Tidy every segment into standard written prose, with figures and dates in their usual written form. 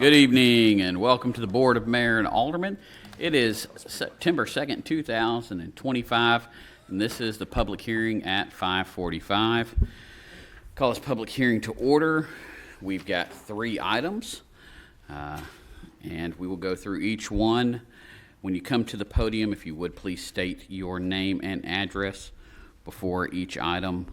Good evening and welcome to the Board of Mayor and Aldermen. It is September 2nd, 2025, and this is the public hearing at 5:45. Call this public hearing to order. We've got 3 items, and we will go through each one. When you come to the podium, if you would please state your name and address before each item.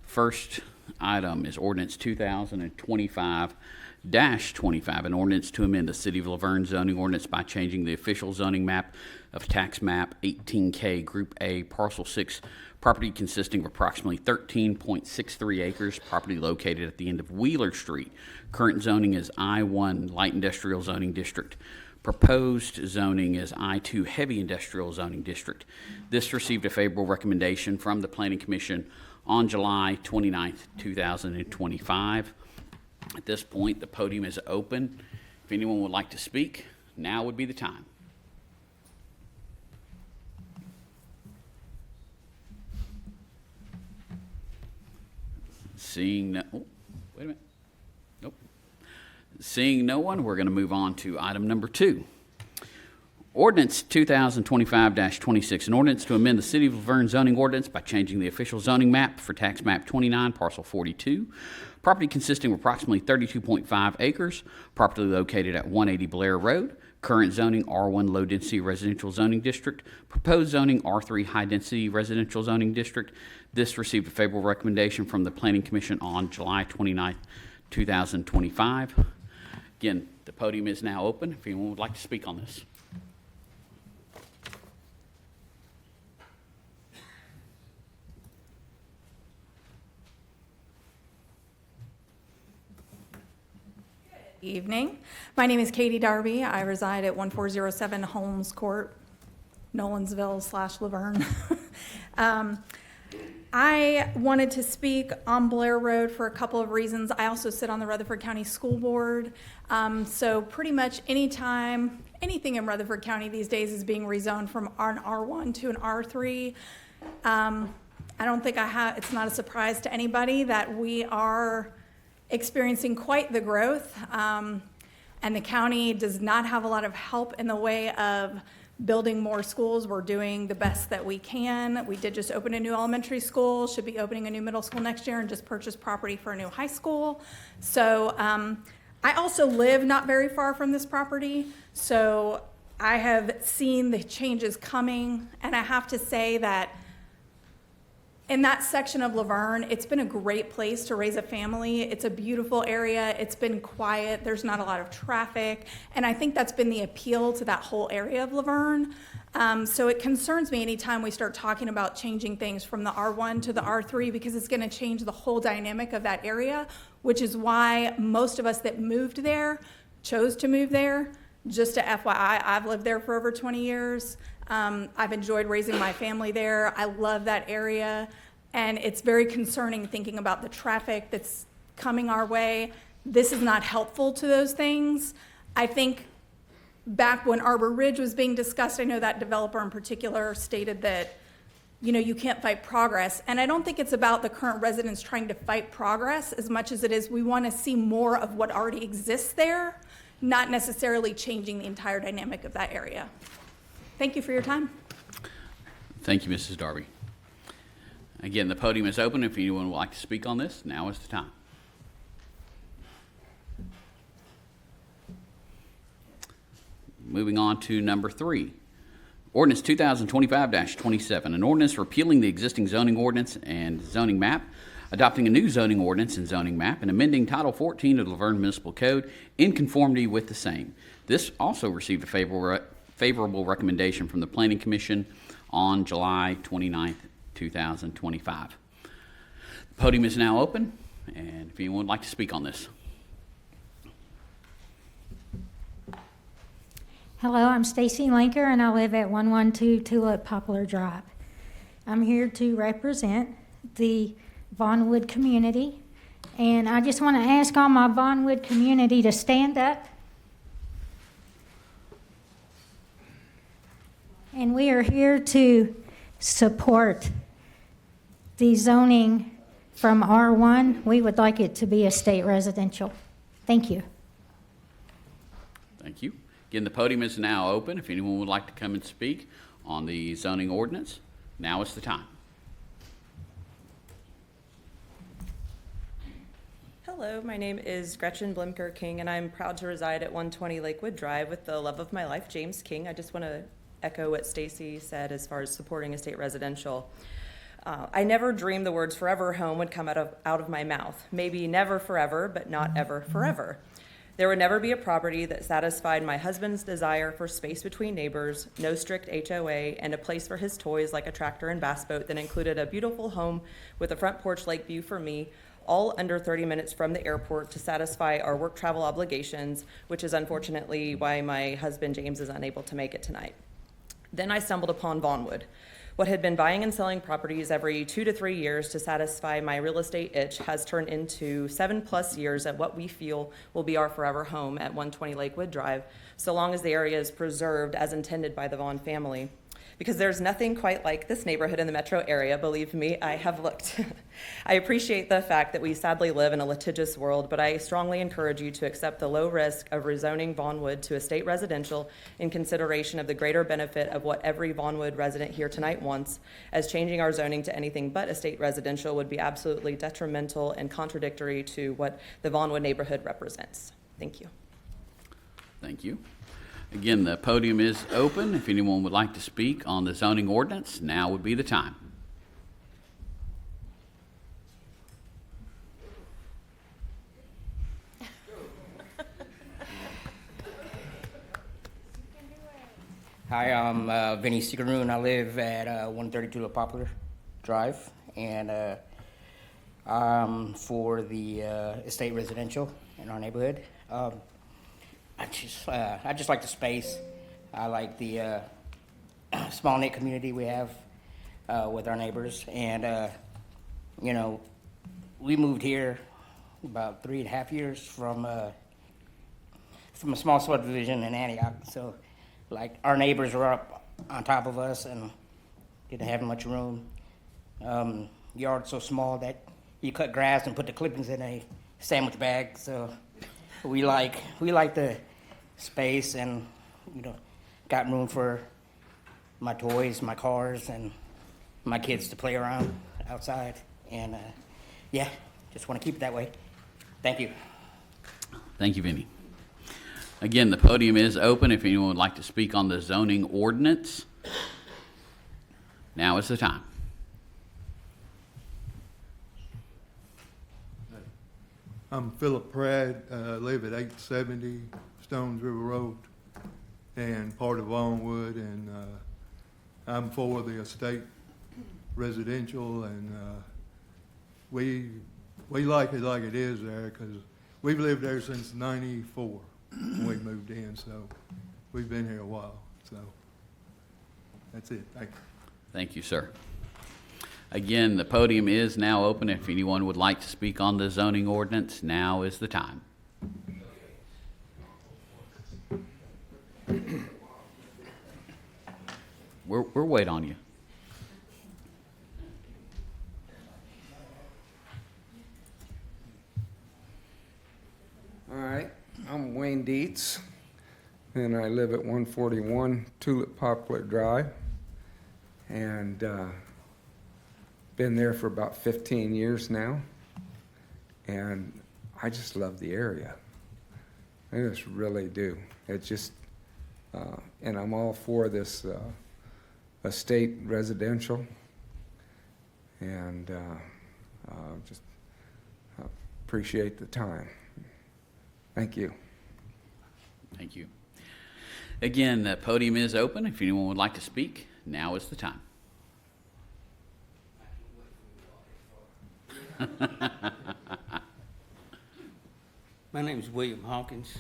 First item is Ordinance 2025-25, an ordinance to amend the City of Laverne zoning ordinance by changing the official zoning map of tax map 18K Group A, Parcel 6, property consisting of approximately 13.63 acres, property located at the end of Wheeler Street. Current zoning is I-1 Light Industrial Zoning District. Proposed zoning is I-2 Heavy Industrial Zoning District. This received a favorable recommendation from the Planning Commission on July 29th, 2025. At this point, the podium is open. If anyone would like to speak, now would be the time. Seeing no, oh, wait a minute. Nope. Seeing no one, we're going to move on to item number 2. Ordinance 2025-26, an ordinance to amend the City of Laverne zoning ordinance by changing the official zoning map for tax map 29, parcel 42. Property consisting of approximately 32.5 acres, property located at 180 Blair Road. Current zoning R1 Low Density Residential Zoning District. Proposed zoning R3 High Density Residential Zoning District. This received a favorable recommendation from the Planning Commission on July 29th, 2025. Again, the podium is now open if anyone would like to speak on this. Evening. My name is Katie Darby. I reside at 1407 Holmes Court, Nolensville/Laverne. I wanted to speak on Blair Road for a couple of reasons. I also sit on the Rutherford County School Board. So pretty much anything in Rutherford County these days is being rezoned from an R1 to an R3. I don't think it's not a surprise to anybody that we are experiencing quite the growth, and the county does not have a lot of help in the way of building more schools. We're doing the best that we can. We did just open a new elementary school, should be opening a new middle school next year, and just purchased property for a new high school. So I also live not very far from this property, so I have seen the changes coming, and I have to say that in that section of Laverne, it's been a great place to raise a family. It's a beautiful area. It's been quiet. There's not a lot of traffic. And I think that's been the appeal to that whole area of Laverne. So it concerns me anytime we start talking about changing things from the R1 to the R3, because it's going to change the whole dynamic of that area, which is why most of us that moved there chose to move there. Just a FYI, I've lived there for over 20 years. I've enjoyed raising my family there. I love that area, and it's very concerning thinking about the traffic that's coming our way. This is not helpful to those things. I think back when Arbor Ridge was being discussed, I know that developer in particular stated that, you can't fight progress. And I don't think it's about the current residents trying to fight progress as much as it is we want to see more of what already exists there, not necessarily changing the entire dynamic of that area. Thank you for your time. Thank you, Mrs. Darby. Again, the podium is open. If anyone would like to speak on this, now is the time. Moving on to number 3. Ordinance 2025-27, an ordinance repealing the existing zoning ordinance and zoning map, adopting a new zoning ordinance and zoning map, and amending Title 14 of the Laverne Municipal Code in conformity with the same. This also received a favorable recommendation from the Planning Commission on July 29th, 2025. The podium is now open, and if anyone would like to speak on this. Hello, I'm Stacy Linker, and I live at 112 Tulip Poplar Drive. I'm here to represent the Vaughnwood community, and I just want to ask all my Vaughnwood community to stand up. And we are here to support the zoning from R1. We would like it to be a state residential. Thank you. Thank you. Again, the podium is now open. If anyone would like to come and speak on the zoning ordinance, now is the time. Hello, my name is Gretchen Blimker King, and I'm proud to reside at 120 Lakewood Drive with the love of my life, James King. I just want to echo what Stacy said as far as supporting estate residential. I never dreamed the words forever home would come out of my mouth. Maybe never forever, but not ever forever. There would never be a property that satisfied my husband's desire for space between neighbors, no strict HOA, and a place for his toys like a tractor and bass boat that included a beautiful home with a front porch lake view for me, all under 30 minutes from the airport to satisfy our work travel obligations, which is unfortunately why my husband James is unable to make it tonight. Then I stumbled upon Vaughnwood. What had been buying and selling properties every 2 to 3 years to satisfy my real estate itch has turned into 7+ years at what we feel will be our forever home at 120 Lakewood Drive, so long as the area is preserved as intended by the Vaughn family. Because there's nothing quite like this neighborhood in the metro area, believe me, I have looked. I appreciate the fact that we sadly live in a litigious world, but I strongly encourage you to accept the low risk of rezoning Vaughnwood to estate residential in consideration of the greater benefit of what every Vaughnwood resident here tonight wants, as changing our zoning to anything but estate residential would be absolutely detrimental and contradictory to what the Vaughnwood neighborhood represents. Thank you. Thank you. Again, the podium is open. If anyone would like to speak on the zoning ordinance, now would be the time. Hi, I'm Vinny Sigaroon. I live at 132 Poplar Drive, and I'm for the estate residential in our neighborhood. I just like the space. I like the small knit community we have with our neighbors, and we moved here about 3.5 years from a small subdivision in Antioch. So, like, our neighbors were up on top of us and didn't have much room. Yard so small that you cut grass and put the clippings in a sandwich bag. So. We like the space, and got room for my toys, my cars, and my kids to play around outside. And just want to keep it that way. Thank you. Thank you, Vinny. Again, the podium is open. If anyone would like to speak on the zoning ordinance, now is the time. I'm Philip Pratt, live at 870 Stones River Road, and part of Vaughnwood, and I'm for the estate residential, and we like it is there, because we've lived there since '94 when we moved in, so we've been here a while. So that's it. Thank you. Thank you, sir. Again, the podium is now open. If anyone would like to speak on the zoning ordinance, now is the time. We're waiting on you. All right, I'm Wayne Dietz, and I live at 141 Tulip Poplar Drive, and been there for about 15 years now, and I just love the area. I just really do. It just, and I'm all for this estate residential, and just appreciate the time. Thank you. Thank you. Again, the podium is open. If anyone would like to speak, now is the time. My name is William Hawkins.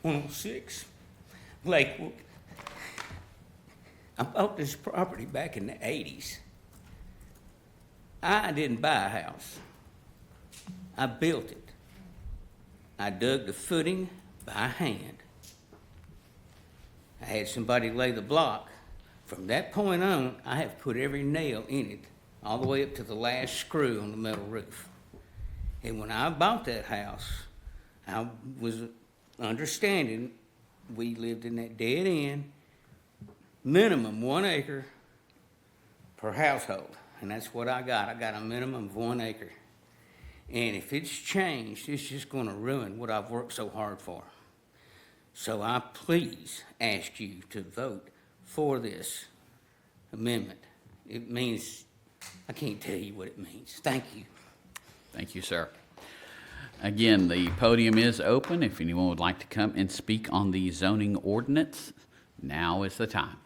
106 Lakewood. I bought this property back in the 80s. I didn't buy a house. I built it. I dug the footing by hand. I had somebody lay the block. From that point on, I have put every nail in it, all the way up to the last screw on the metal roof. And when I bought that house, I was understanding we lived in that dead end, minimum 1 acre per household. And that's what I got. I got a minimum of 1 acre. And if it's changed, it's just gonna ruin what I've worked so hard for. So I please ask you to vote for this amendment. It means, I can't tell you what it means. Thank you. Thank you, sir. Again, the podium is open. If anyone would like to come and speak on the zoning ordinance, now is the time.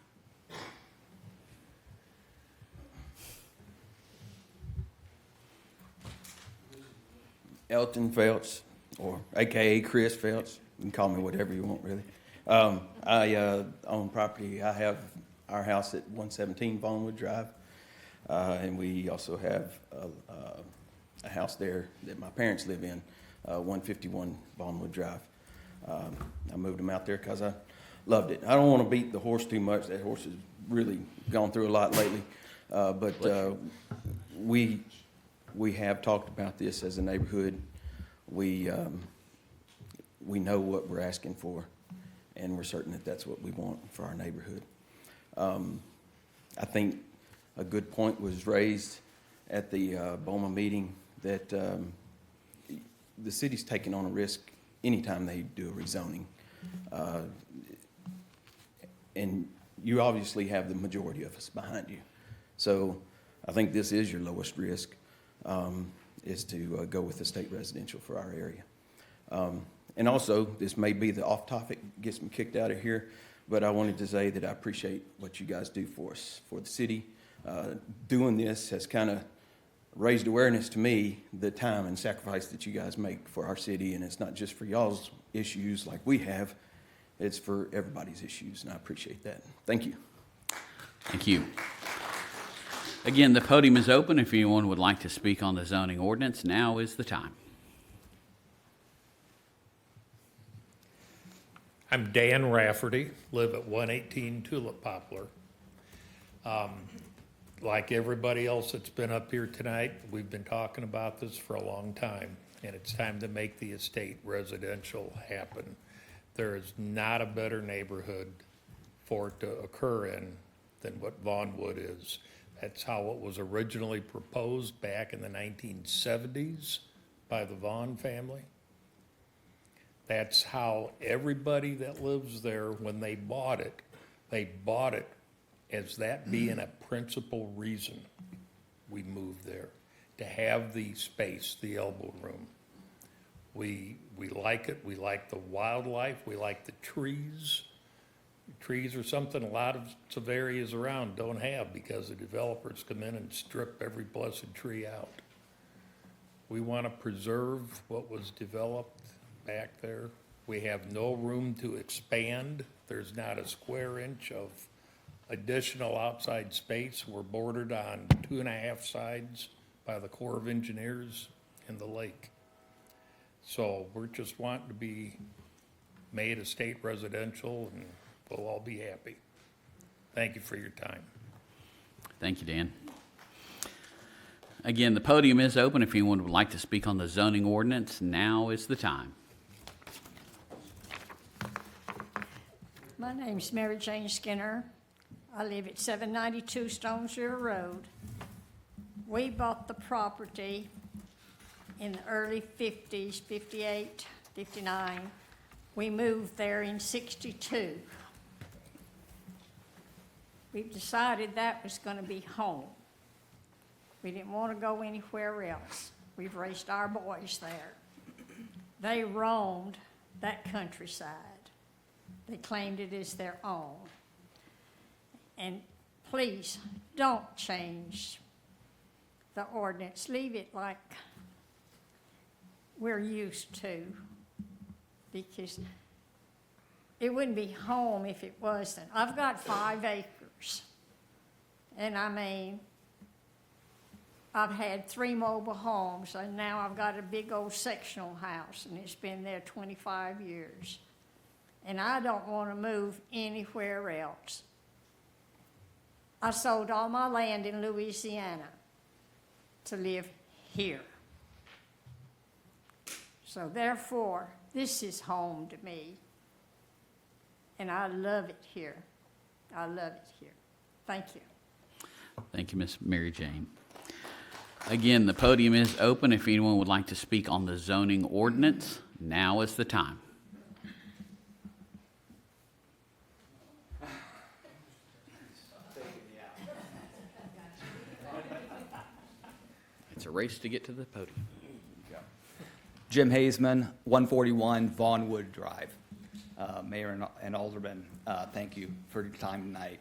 Elton Felts, or AKA Chris Felts. You can call me whatever you want, really. I own property. I have our house at 117 Vaughnwood Drive, and we also have a house there that my parents live in, 151 Vaughnwood Drive. I moved them out there because I loved it. I don't want to beat the horse too much. That horse has really gone through a lot lately, but we have talked about this as a neighborhood. We know what we're asking for, and we're certain that that's what we want for our neighborhood. I think a good point was raised at the BOMA meeting that the city's taking on a risk anytime they do a rezoning. And you obviously have the majority of us behind you. So I think this is your lowest risk, is to go with the state residential for our area. And also, this may be the off topic, gets me kicked out of here, but I wanted to say that I appreciate what you guys do for us, for the city. Doing this has kind of raised awareness to me, the time and sacrifice that you guys make for our city, and it's not just for y'all's issues like we have, it's for everybody's issues, and I appreciate that. Thank you. Thank you. Again, the podium is open. If anyone would like to speak on the zoning ordinance, now is the time. I'm Dan Rafferty, live at 118 Tulip Poplar. Like everybody else that's been up here tonight, we've been talking about this for a long time, and it's time to make the estate residential happen. There is not a better neighborhood for it to occur in than what Vaughnwood is. That's how it was originally proposed back in the 1970s by the Vaughn family. That's how everybody that lives there, when they bought it as that being a principal reason we moved there, to have the space, the elbow room. We like it. We like the wildlife. We like the trees. Trees are something a lot of areas around don't have because the developers come in and strip every blessed tree out. We want to preserve what was developed back there. We have no room to expand. There's not a square inch of additional outside space. We're bordered on 2.5 sides by the Corps of Engineers and the lake. So we're just wanting to be made a state residential, and we'll all be happy. Thank you for your time. Thank you, Dan. Again, the podium is open. If anyone would like to speak on the zoning ordinance, now is the time. My name's Mary Jane Skinner. I live at 792 Stones River Road. We bought the property in the early 50s, 58, 59. We moved there in 62. We decided that was going to be home. We didn't want to go anywhere else. We've raised our boys there. They roamed that countryside. They claimed it as their own. And please, don't change the ordinance. Leave it like we're used to, because it wouldn't be home if it wasn't. I've got 5 acres, and I mean, I've had 3 mobile homes, and now I've got a big old sectional house, and it's been there 25 years. And I don't want to move anywhere else. I sold all my land in Louisiana to live here. So therefore, this is home to me. And I love it here. I love it here. Thank you. Thank you, Miss Mary Jane. Again, the podium is open. If anyone would like to speak on the zoning ordinance, now is the time. It's a race to get to the podium. Jim Hazeman, 141 Vaughnwood Drive. Mayor and Aldermen, thank you for your time tonight.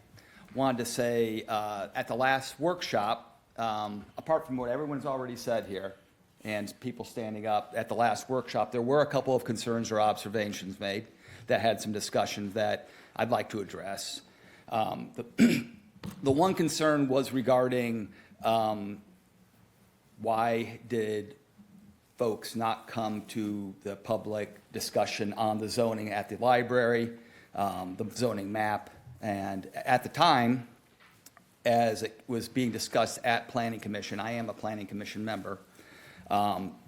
Wanted to say, at the last workshop, apart from what everyone's already said here, and people standing up, at the last workshop, there were a couple of concerns or observations made that had some discussions that I'd like to address. The one concern was regarding why did folks not come to the public discussion on the zoning at the library, the zoning map. And at the time, as it was being discussed at Planning Commission, I am a Planning Commission member,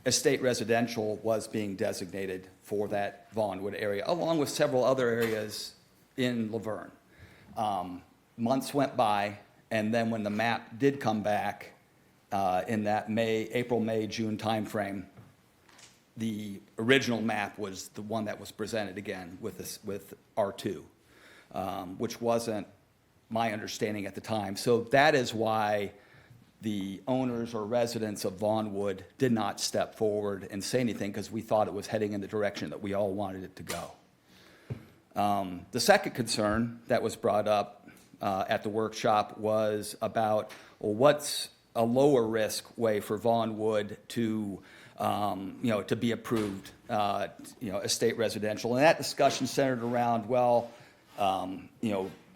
estate residential was being designated for that Vaughnwood area, along with several other areas in Laverne. Months went by, and then when the map did come back in that April, May, June timeframe, the original map was the one that was presented again with R2, which wasn't my understanding at the time. So that is why the owners or residents of Vaughnwood did not step forward and say anything, because we thought it was heading in the direction that we all wanted it to go. The second concern that was brought up at the workshop was about, well, what's a lower risk way for Vaughnwood to to be approved, estate residential. And that discussion centered around, well,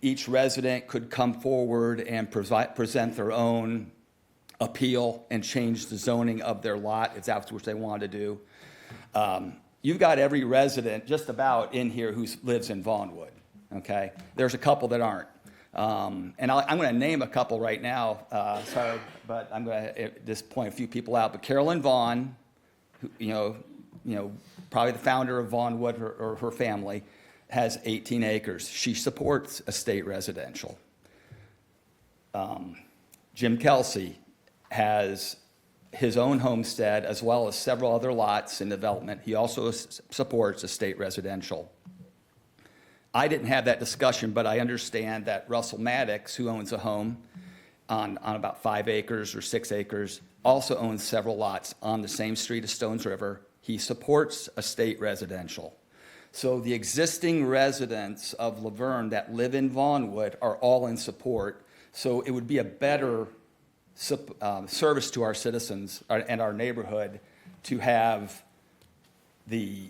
each resident could come forward and present their own appeal and change the zoning of their lot if that's what they wanted to do. You've got every resident just about in here who lives in Vaughnwood, okay? There's a couple that aren't. And I'm going to name a couple right now, sorry, but I'm going to just point a few people out. But Carolyn Vaughn, probably the founder of Vaughnwood or her family, has 18 acres. She supports estate residential. Jim Kelsey has his own homestead as well as several other lots in development. He also supports estate residential. I didn't have that discussion, but I understand that Russell Maddox, who owns a home on about 5 acres or 6 acres, also owns several lots on the same street as Stones River. He supports estate residential. So the existing residents of Laverne that live in Vaughnwood are all in support. So it would be a better service to our citizens and our neighborhood to have the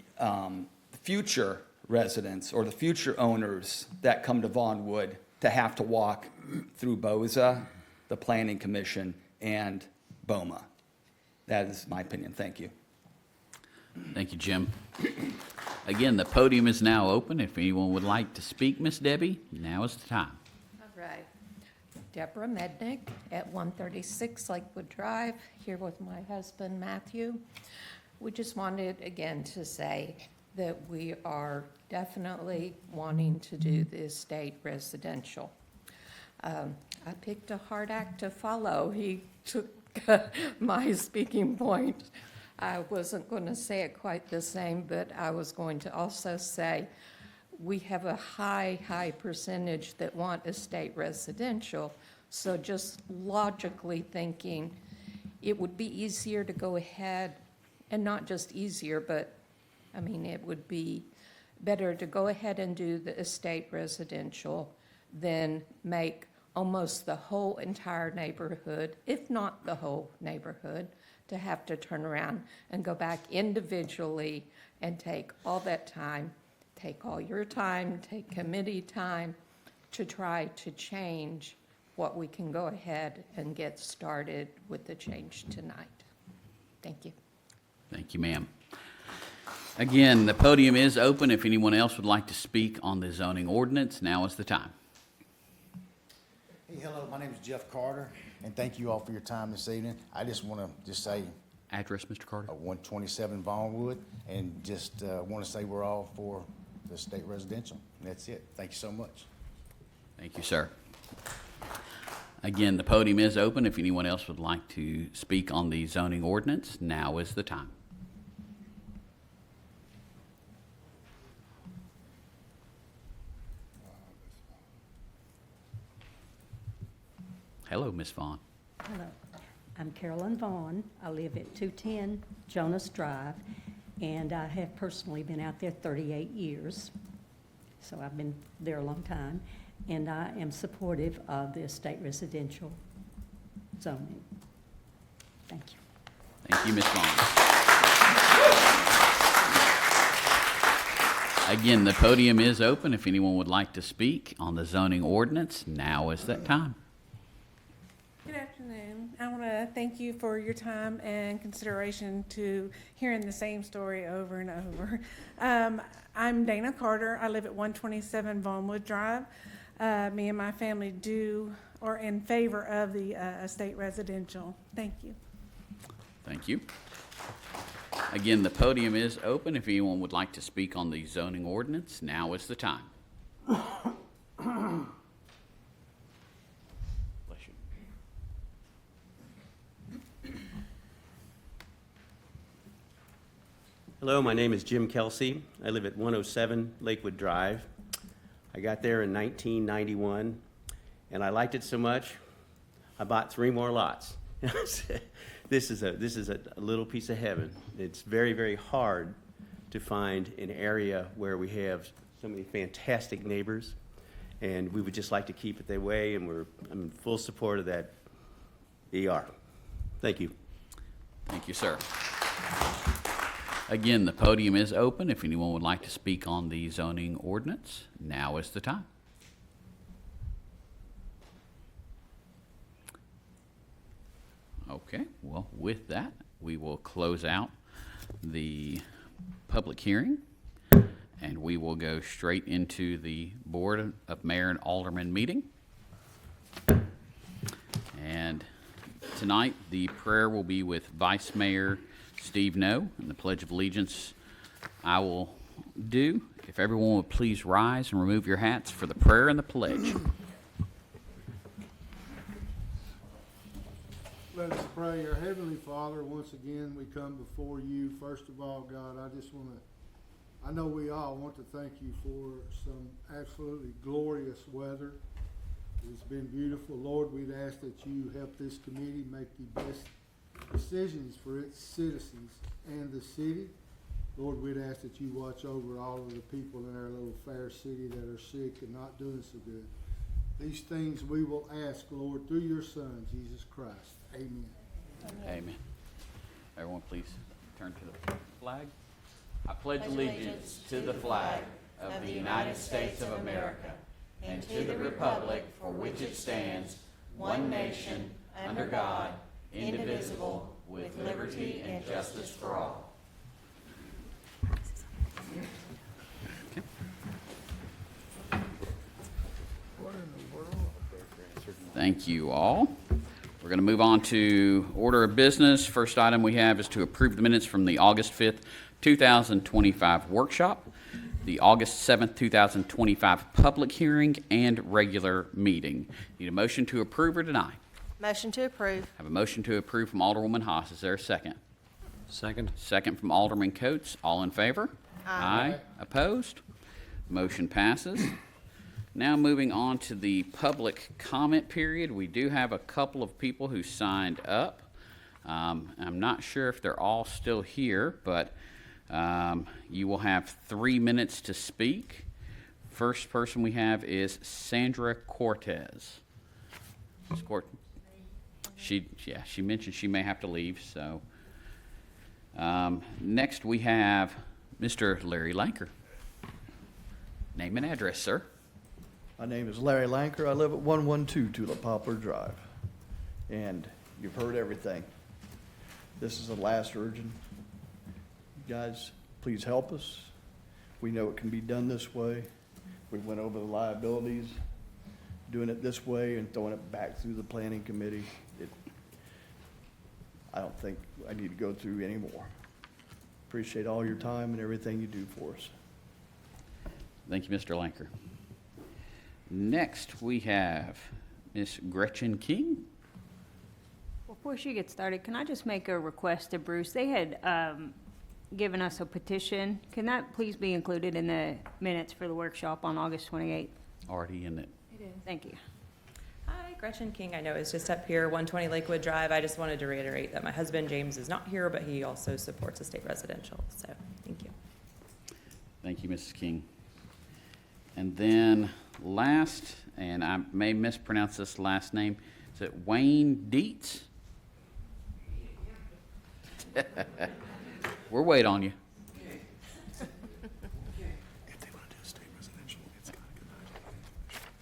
future residents or the future owners that come to Vaughnwood to have to walk through BOZA, the Planning Commission, and BOMA. That is my opinion. Thank you. Thank you, Jim. Again, the podium is now open. If anyone would like to speak, Miss Debbie, now is the time. All right. Deborah Mednick at 136 Lakewood Drive, here with my husband, Matthew. We just wanted, again, to say that we are definitely wanting to do the estate residential. I picked a hard act to follow. He took my speaking point. I wasn't going to say it quite the same, but I was going to also say we have a high percentage that want estate residential. So just logically thinking, it would be easier to go ahead, and not just easier, but I mean, it would be better to go ahead and do the estate residential than make almost the whole entire neighborhood, if not the whole neighborhood, to have to turn around and go back individually and take all that time, take all your time, take committee time to try to change what we can go ahead and get started with the change tonight. Thank you. Thank you, ma'am. Again, the podium is open. If anyone else would like to speak on the zoning ordinance, now is the time. Hey, hello, my name is Jeff Carter, and thank you all for your time this evening. I just want to say Address, Mr. Carter? 127 Vaughnwood, and just want to say we're all for the state residential. And that's it. Thank you so much. Thank you, sir. Again, the podium is open. If anyone else would like to speak on the zoning ordinance, now is the time. Hello, Ms. Vaughn. Hello, I'm Carolyn Vaughn. I live at 210 Jonas Drive, and I have personally been out there 38 years. So I've been there a long time, and I am supportive of the estate residential zoning. Thank you. Thank you, Ms. Vaughn. Again, the podium is open. If anyone would like to speak on the zoning ordinance, now is that time. Good afternoon. I want to thank you for your time and consideration to hearing the same story over and over. I'm Dana Carter. I live at 127 Vaughnwood Drive. Me and my family are in favor of the estate residential. Thank you. Thank you. Again, the podium is open. If anyone would like to speak on the zoning ordinance, now is the time. Bless you. Hello, my name is Jim Kelsey. I live at 107 Lakewood Drive. I got there in 1991, and I liked it so much, I bought 3 more lots. This is a little piece of heaven. It's very, very hard to find an area where we have so many fantastic neighbors, and we would just like to keep it that way, and I'm in full support of that ER. Thank you. Thank you, sir. Again, the podium is open. If anyone would like to speak on the zoning ordinance, now is the time. Okay, well, with that, we will close out the public hearing, and we will go straight into the Board of Mayor and Aldermen meeting. And tonight, the prayer will be with Vice Mayor Steve No, and the Pledge of Allegiance I will do. If everyone would please rise and remove your hats for the prayer and the pledge. Let us pray. Our Heavenly Father, once again, we come before you. First of all, God, I know we all want to thank you for some absolutely glorious weather. It's been beautiful. Lord, we'd ask that you help this committee make the best decisions for its citizens and the city. Lord, we'd ask that you watch over all of the people in our little fair city that are sick and not doing so good. These things we will ask, Lord, through your Son, Jesus Christ. Amen. Amen. Everyone, please turn to the flag. I pledge allegiance to the flag of the United States of America and to the republic for which it stands, one nation, under God, indivisible, with liberty and justice for all. Thank you all. We're going to move on to order of business. First item we have is to approve the minutes from the August 5th, 2025 workshop, the August 7th, 2025 public hearing, and regular meeting. Need a motion to approve or deny? Motion to approve. Have a motion to approve from Alderwoman Haas. Is there a second? Second. Second from Alderman Coates. All in favor? Aye. Opposed? Motion passes. Now moving on to the public comment period. We do have a couple of people who signed up. I'm not sure if they're all still here, but you will have 3 minutes to speak. First person we have is Sandra Cortez. Ms. She mentioned she may have to leave, so. Next we have Mr. Larry Lanker. Name and address, sir. My name is Larry Lanker. I live at 112 Tulip Poplar Drive. And you've heard everything. This is the last urgent. You guys, please help us. We know it can be done this way. We went over the liabilities. Doing it this way and throwing it back through the planning committee. I don't think I need to go through anymore. Appreciate all your time and everything you do for us. Thank you, Mr. Lanker. Next, we have Miss Gretchen King. Before she gets started, can I just make a request to Bruce? They had given us a petition. Can that please be included in the minutes for the workshop on August 28th? Already in it. It is. Thank you. Hi, Gretchen King. I know it's just up here, 120 Lakewood Drive. I just wanted to reiterate that my husband, James, is not here, but he also supports estate residential. So, thank you. Thank you, Mrs. King. And then last, and I may mispronounce this last name, is it Wayne Dietz? We're waiting on you. If they want to do state residential, it's got to go back to the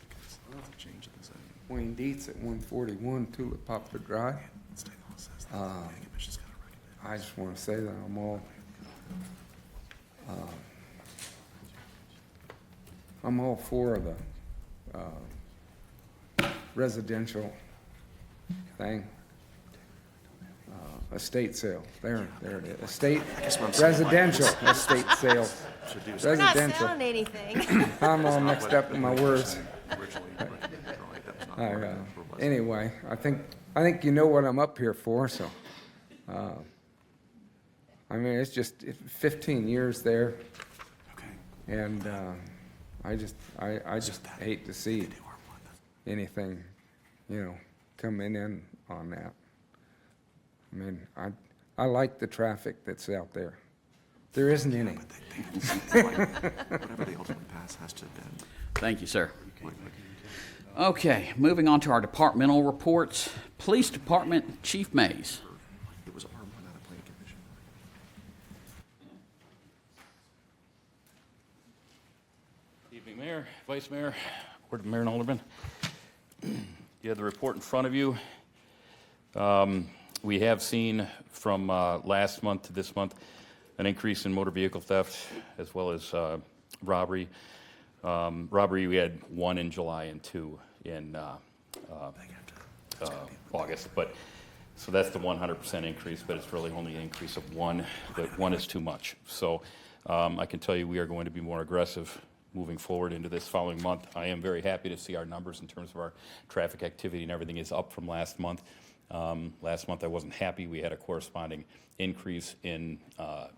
because of the change in the zoning. Wayne Dietz at 141 Tulip Poplar Drive. State law says that the planning commission's got to recommend. I just want to say that I'm all for the residential thing. Estate sale, there it is. Estate, residential estate sale. We're not Residential. selling anything. I'm all mixed up in my words. Anyway, I think you know what I'm up here for, so. I mean, it's just 15 years there. And I just hate to see anything, coming in on that. I mean, I like the traffic that's out there. There isn't any. Whatever they ultimately pass has to then. Thank you, sir. Okay, moving on to our departmental reports. Police Department, Chief Mays. It was R1 out of planning commission. Evening, Mayor, Vice Mayor, Board of Mayor and Aldermen. You have the report in front of you. We have seen from last month to this month an increase in motor vehicle theft as well as robbery. Robbery, we had 1 in July and 2 in August. But so that's the 100% increase, but it's really only an increase of 1. But 1 is too much. So I can tell you we are going to be more aggressive moving forward into this following month. I am very happy to see our numbers in terms of our traffic activity and everything is up from last month. Last month I wasn't happy. We had a corresponding increase in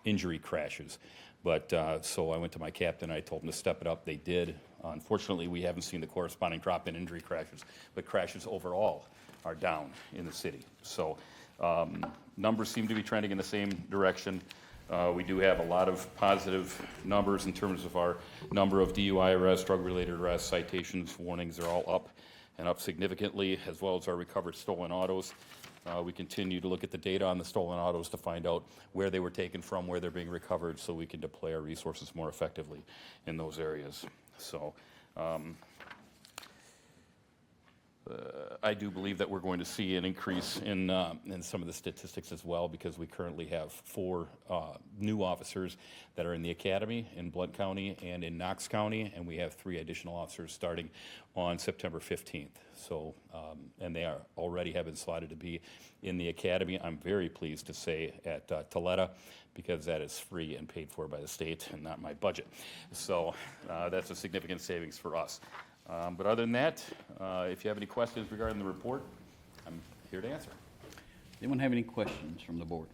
injury crashes. But so I went to my captain, I told him to step it up. They did. Unfortunately, we haven't seen the corresponding drop in injury crashes, but crashes overall are down in the city. So numbers seem to be trending in the same direction. We do have a lot of positive numbers in terms of our number of DUI arrests, drug-related arrests, citations, warnings. They're all up and up significantly, as well as our recovered stolen autos. We continue to look at the data on the stolen autos to find out where they were taken from, where they're being recovered, so we can deploy our resources more effectively in those areas. So I do believe that we're going to see an increase in some of the statistics as well, because we currently have 4 new officers that are in the academy in Blount County and in Knox County, and we have 3 additional officers starting on September 15th. So, and they are already have been slotted to be in the academy. I'm very pleased to say at Toletta, because that is free and paid for by the state and not my budget. So that's a significant savings for us. But other than that, if you have any questions regarding the report, I'm here to answer. Anyone have any questions from the board?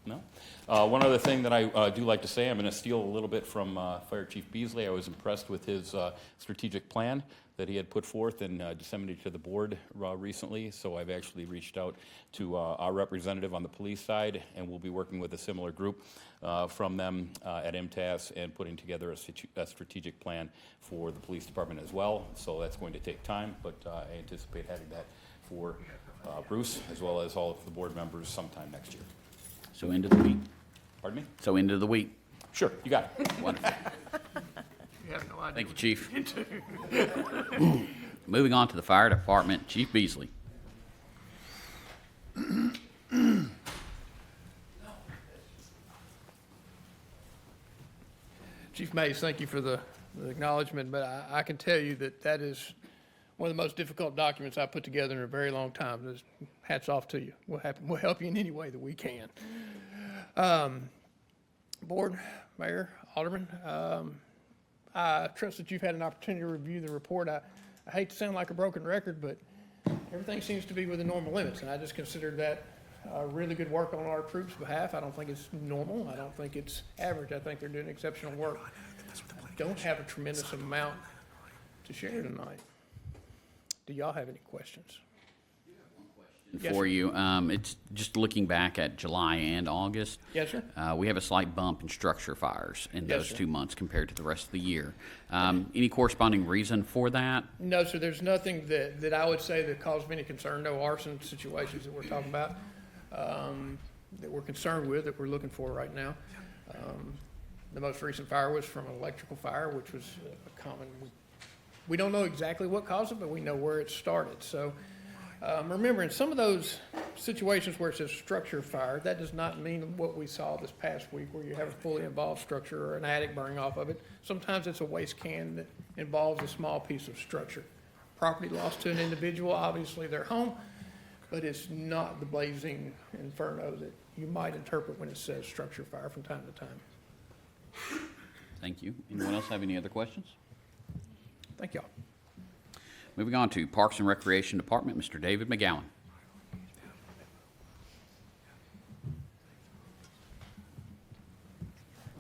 No? One other thing that I do like to say, I'm going to steal a little bit from Fire Chief Beasley. I was impressed with his strategic plan that he had put forth and disseminated to the board recently. So I've actually reached out to our representative on the police side, and we'll be working with a similar group from them at MTAS and putting together a strategic plan for the police department as well. So that's going to take time, but I anticipate having that for Bruce as well as all of the board members sometime next year. So end of the week? Pardon me? So end of the week? Sure, you got it. Wonderful. You have no idea. Thank you, Chief. Moving on to the fire department, Chief Beasley. Chief Mays, thank you for the acknowledgement, but I can tell you that is one of the most difficult documents I've put together in a very long time. Just hats off to you. We'll help you in any way that we can. Board, Mayor, Alderman, I trust that you've had an opportunity to review the report. I hate to sound like a broken record, but everything seems to be within normal limits, and I just consider that really good work on our troops' behalf. I don't think it's normal. I don't think it's average. I think they're doing exceptional work. I don't have a tremendous amount to share tonight. Do y'all have any questions? Yes, For sir. you, it's just looking back at July and August. Yes, sir. We have a slight bump in structure fires in Yes, those sir. 2 months compared to the rest of the year. Any corresponding reason for that? No, sir, there's nothing that I would say that caused me any concern, no arson situations that we're talking about, that we're concerned with, that we're looking for right now. The most recent fire was from an electrical fire, which was a common, we don't know exactly what caused it, but we know where it started. So remember, in some of those situations where it says structure fire, that does not mean what we saw this past week where you have a fully involved structure or an attic burning off of it. Sometimes it's a waste can that involves a small piece of structure. Property lost to an individual, obviously their home, but it's not the blazing inferno that you might interpret when it says structure fire from time to time. Thank you. Anyone else have any other questions? Thank y'all. Moving on to Parks and Recreation Department, Mr. David McGowan.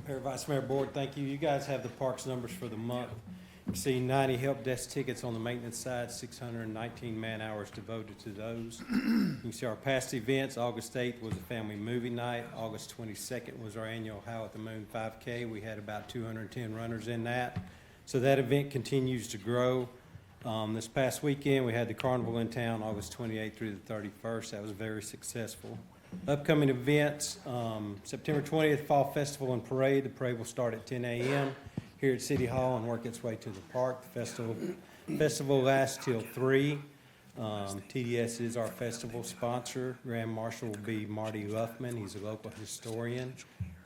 Mayor, Vice Mayor, Board, thank you. You guys have the parks numbers for the month. You see 90 help desk tickets on the maintenance side, 619 man-hours devoted to those. You can see our past events. August 8th was a family movie night. August 22nd was our annual Howl at the Moon 5K. We had about 210 runners in that. So that event continues to grow. This past weekend, we had the carnival in town, August 28th through the 31st. That was very successful. Upcoming events, September 20th, Fall Festival and Parade. The parade will start at 10 a.m. here at City Hall and work its way to the park. The festival lasts till 3. TDS is our festival sponsor. Grand Marshal will be Marty Luffman. He's a local historian.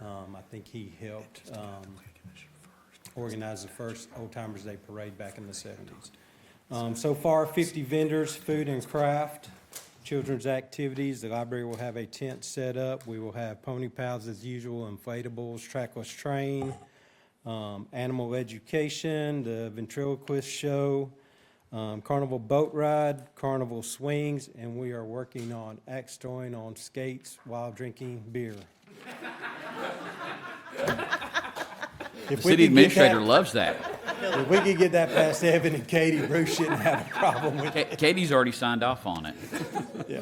I think he helped organize the first Old Timers Day Parade back in the 70s. So far, 50 vendors, food and craft, children's activities. The library will have a tent set up. We will have pony pals as usual, inflatables, trackless train, animal education, the ventriloquist show, carnival boat ride, carnival swings, and we are working on axe throwing on skates while drinking beer. The city administrator loves that. If we could get that past Evan and Katie, Bruce shouldn't have a problem with it. Katie's already signed off on it. Yeah.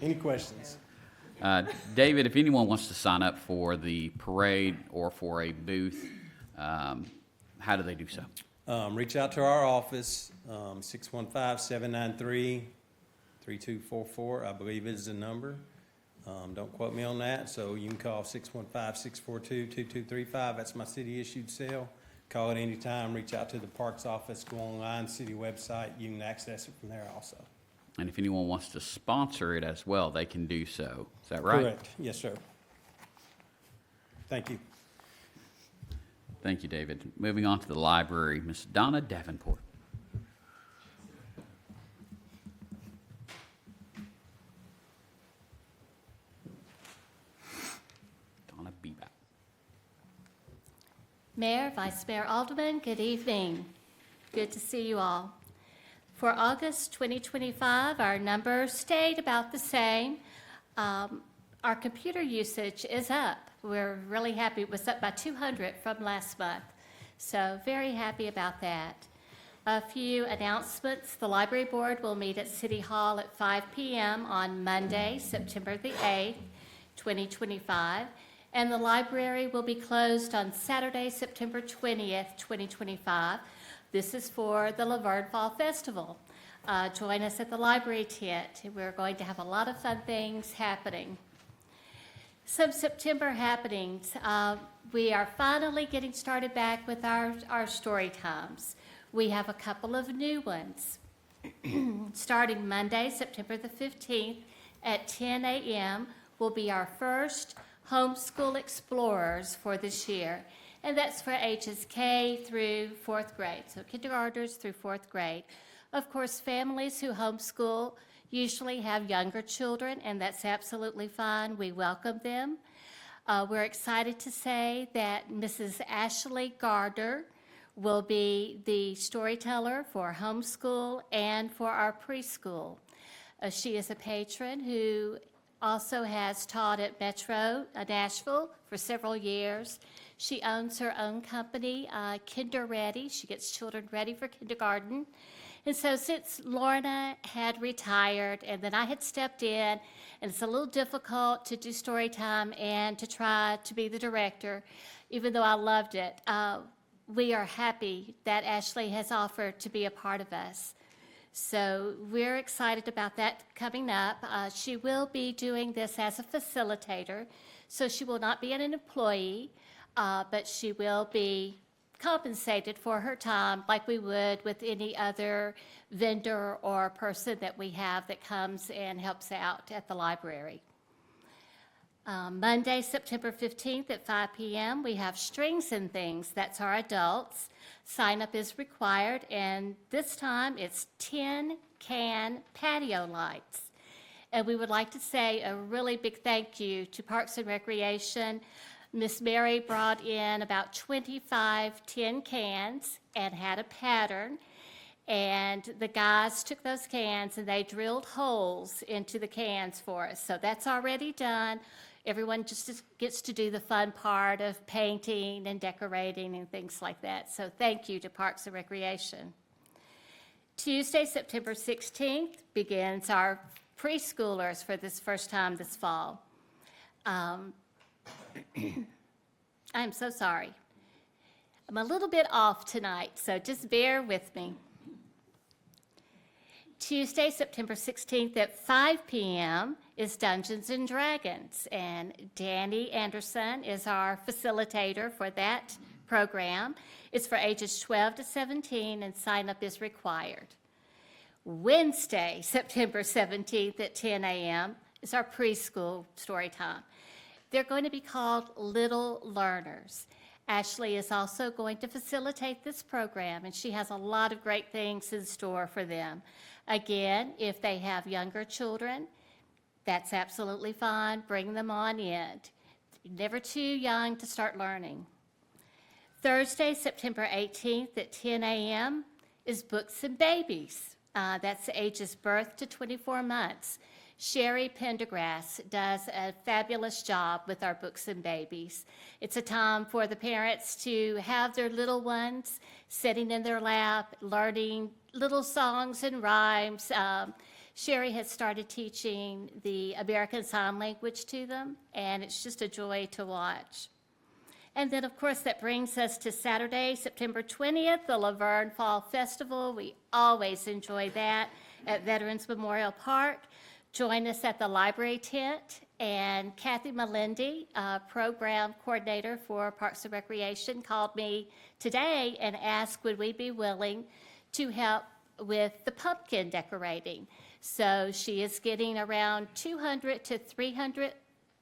Any questions? David, if anyone wants to sign up for the parade or for a booth, how do they do so? Reach out to our office, 615-793-3244, I believe is the number. Don't quote me on that, so you can call 615-642-2235. That's my city-issued cell. Call it any time. Reach out to the Parks office, go online, city website. You can access it from there also. And if anyone wants to sponsor it as well, they can do so. Is that right? Correct. Yes, sir. Thank you. Thank you, David. Moving on to the library, Ms. Donna Davenport. Donna Bebop. Mayor, Vice Mayor, Aldermen, good evening. Good to see you all. For August 2025, our numbers stayed about the same. Our computer usage is up. We're really happy. It was up by 200 from last month. So very happy about that. A few announcements. The library board will meet at City Hall at 5 p.m. on Monday, September the 8th, 2025. And the library will be closed on Saturday, September 20th, 2025. This is for the Laverne Fall Festival. Join us at the library tent. We're going to have a lot of fun things happening. Some September happenings. We are finally getting started back with our story times. We have a couple of new ones. Starting Monday, September the 15th at 10 a.m. will be our first Homeschool Explorers for this year. And that's for ages K through 4th grade, so kindergartners through 4th grade. Of course, families who homeschool usually have younger children, and that's absolutely fine. We welcome them. We're excited to say that Mrs. Ashley Gardner will be the storyteller for homeschool and for our preschool. She is a patron who also has taught at Metro Nashville for several years. She owns her own company, Kinder Ready. She gets children ready for kindergarten. And so since Lorna had retired and then I had stepped in, and it's a little difficult to do story time and to try to be the director, even though I loved it, we are happy that Ashley has offered to be a part of us. So we're excited about that coming up. She will be doing this as a facilitator, so she will not be an employee, but she will be compensated for her time like we would with any other vendor or person that we have that comes and helps out at the library. Monday, September 15th at 5 p.m., we have Strings and Things. That's our adults. Sign up is required, and this time it's 10-can patio lights. And we would like to say a really big thank you to Parks and Recreation. Miss Mary brought in about 25 tin cans and had a pattern, and the guys took those cans and they drilled holes into the cans for us. So that's already done. Everyone just gets to do the fun part of painting and decorating and things like that. So thank you to Parks and Recreation. Tuesday, September 16th, begins our preschoolers for this first time this fall. I'm so sorry. I'm a little bit off tonight, so just bear with me. Tuesday, September 16th at 5 p.m. is Dungeons and Dragons, and Danny Anderson is our facilitator for that program. It's for ages 12 to 17, and sign-up is required. Wednesday, September 17th at 10 a.m. is our preschool story time. They're going to be called Little Learners. Ashley is also going to facilitate this program, and she has a lot of great things in store for them. Again, if they have younger children, that's absolutely fine. Bring them on in. Never too young to start learning. Thursday, September 18th at 10 a.m. is Books and Babies. That's ages birth to 24 months. Sherry Pendergrass does a fabulous job with our Books and Babies. It's a time for the parents to have their little ones sitting in their lap, learning little songs and rhymes. Sherry has started teaching the American Sign Language to them, and it's just a joy to watch. And then, of course, that brings us to Saturday, September 20th, the Laverne Fall Festival. We always enjoy that at Veterans Memorial Park. Join us at the library tent, and Kathy Melendi, program coordinator for Parks and Recreation, called me today and asked would we be willing to help with the pumpkin decorating. So she is getting around 200 to 300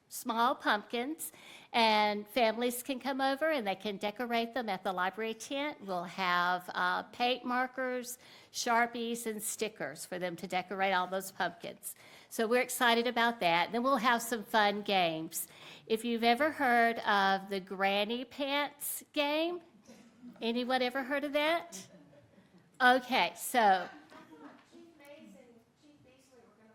small pumpkins, and families can come over and they can decorate them at the library tent. We'll have paint markers, Sharpies, and stickers for them to decorate all those pumpkins. So we're excited about that. Then we'll have some fun games. If you've ever heard of the Granny Pants game, anyone ever heard of that? Okay, so.